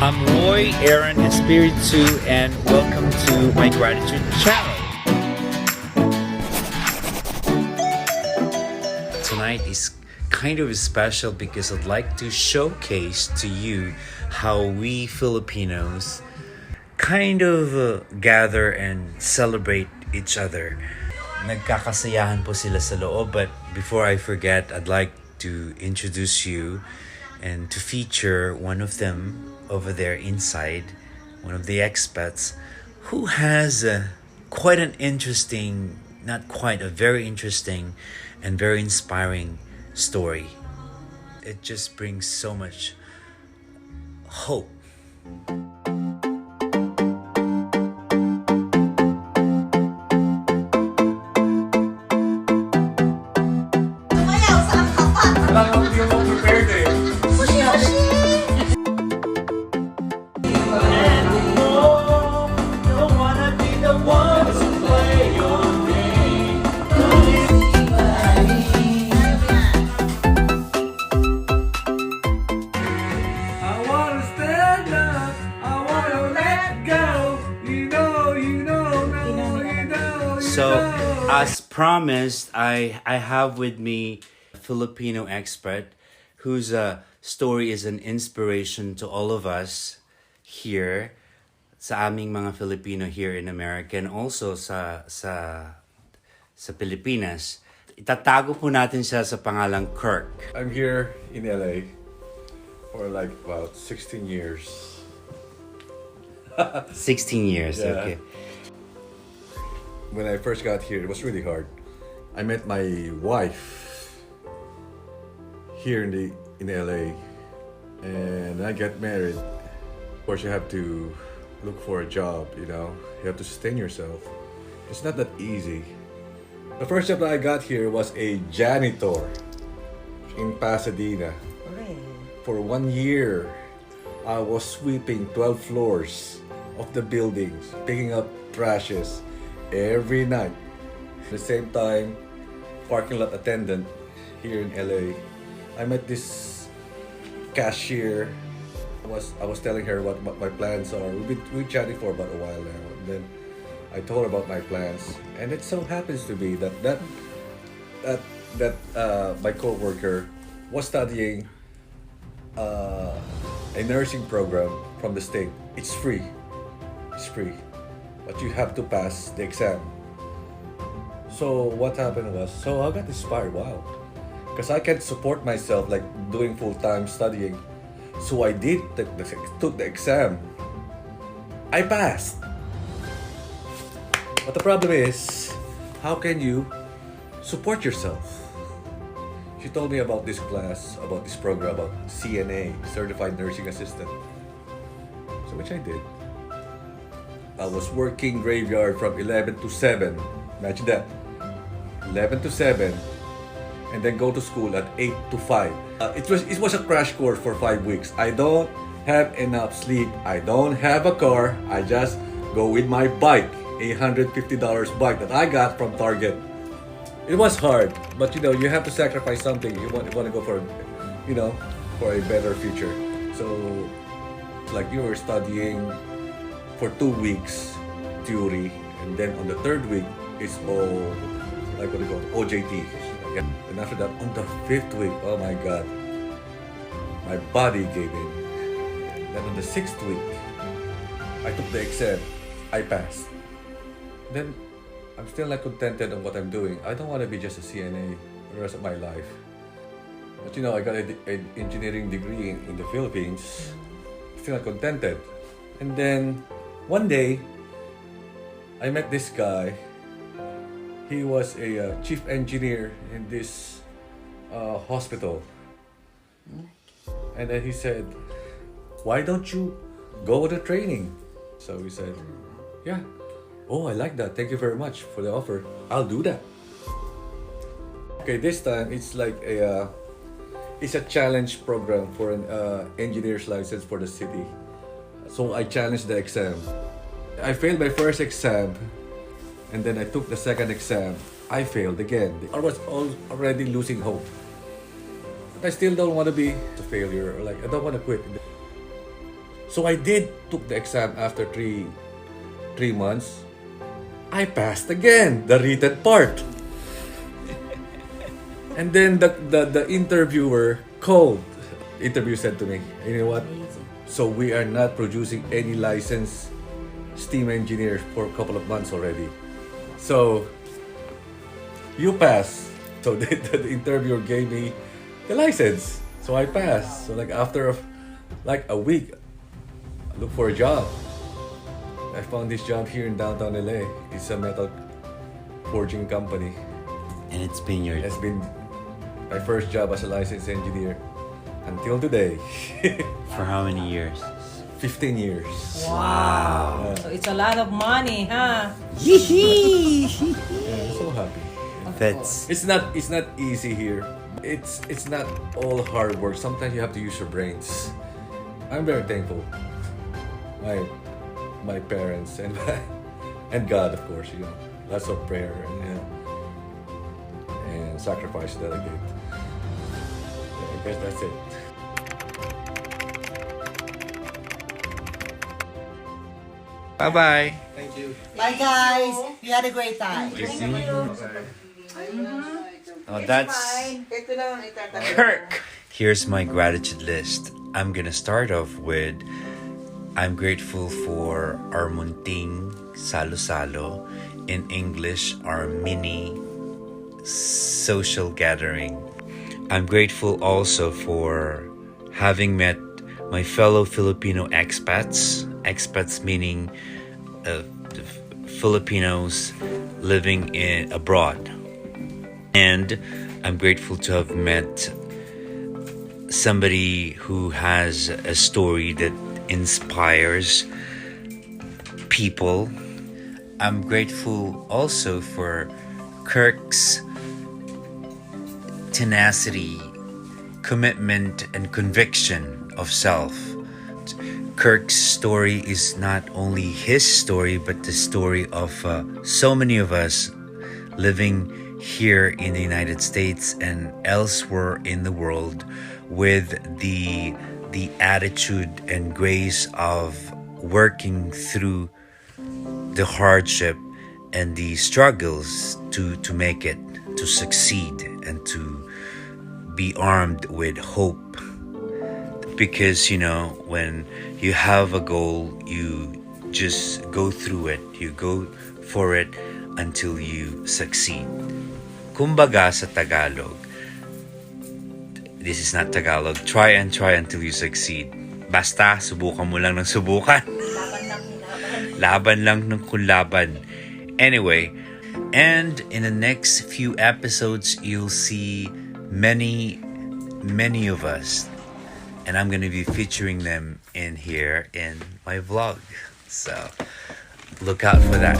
I'm Roy, Aaron, Espiritu, and welcome to my gratitude channel. Tonight is kind of special because I'd like to showcase to you how we Filipinos kind of gather and celebrate each other. Nagkakasayahan po sila sa loob, but before I forget, I'd like to introduce you and to feature one of them over there inside, one of the expats who has quite an interesting, not quite, a very interesting and very inspiring story. It just brings so much hope. So, as promised, I have with me a Filipino expert whose story is an inspiration to all of us here, sa aming mga Filipino here in America, and also sa Pilipinas. Itatago po natin siya sa pangalang Kirk. I'm here in LA for like about 16 years. 16 years, Yeah. okay. When I first got here, it was really hard. I met my wife here in LA, and I got married. Of course, you have to look for a job. You have to sustain yourself. It's not that easy. The first job that I got here was a janitor in Pasadena. For 1 year, I was sweeping 12 floors of the buildings, picking up trashes every night. At the same time, parking lot attendant here in LA. I met this cashier. I was telling her what my plans are. We've been chatting for about a while now. And then I told her about my plans, and it so happens to be that my coworker was studying a nursing program from the state. It's free, but you have to pass the exam. So what happened was, I got inspired. Wow, because I can't support myself like doing full-time studying. So I took the exam. I passed. But the problem is, how can you support yourself? She told me about this class, about this program, about CNA, Certified Nursing Assistant. So which I did. I was working graveyard from 11 to 7. Imagine that. 11 to 7. And then go to school at 8 to 5. It was a crash course for 5 weeks. I don't have enough sleep. I don't have a car. I just go with my bike. $150 bike that I got from Target. It was hard, but you have to sacrifice something. You want to go for a better future. So like you were studying for 2 weeks theory, and then on the third week it's all like what do you call it, OJT. And after that, on the 5th week, oh my God, my body gave in. Then on the 6th week, I took the exam. I passed. Then I'm still not contented on what I'm doing. I don't want to be just a CNA for the rest of my life. But I got an engineering degree in the Philippines. Still not contented. And then one day, I met this guy. He was a chief engineer in this hospital. And then he said, "Why don't you go to training?" So we said, "Yeah. Oh, I like that. Thank you very much for the offer. I'll do that." Okay, this time it's like it's a challenge program for an engineer's license for the city. So I challenged the exam. I failed my first exam, and then I took the second exam. I failed again. I was already losing hope. But I still don't want to be a failure, or like I don't want to quit. So I took the exam after three months. I passed again, the written part. And then the interviewer said to me, you know what? So we are not producing any licensed steam engineers for a couple of months already. So you pass. So the interviewer gave me the license. So I passed. So like after a week, I looked for a job. I found this job here in downtown LA. It's a metal forging company. And it's been my first job as a licensed engineer until today. for how many years? 15 years. Wow. So it's a lot of money, huh? Yee. Yeah, I'm so happy. That's It's not easy here. It's not all hard work. Sometimes you have to use your brains. I'm very thankful. My parents and God, of course, you know. Lots of prayer and sacrifice that I did. I guess that's it. bye-bye. Thank you. Bye guys. You had a great time. Oh, that's Ito lang ang itatanong. Kirk. Here's my gratitude list. I'm gonna start off with I'm grateful for our munting salosalo, in English our mini social gathering. I'm grateful also for having met my fellow Filipino expats. Expats meaning Filipinos living abroad. And I'm grateful to have met somebody who has a story that inspires people. I'm grateful also for Kirk's tenacity, commitment, and conviction of self. Kirk's story is not only his story, but the story of so many of us living here in the United States and elsewhere in the world with the attitude and grace of working through the hardship and the struggles to make it, to succeed, and to be armed with hope. Because, you know, when you have a goal, you just go through it. You go for it until you succeed. Kumbaga sa Tagalog, this is not Tagalog, try and try until you succeed. Basta, subukan mo lang ng subukan. Laban lang ng kulaban. Anyway, and in the next few episodes, you'll see many of us. And I'm going to be featuring them in here in my vlog. So, look out for that.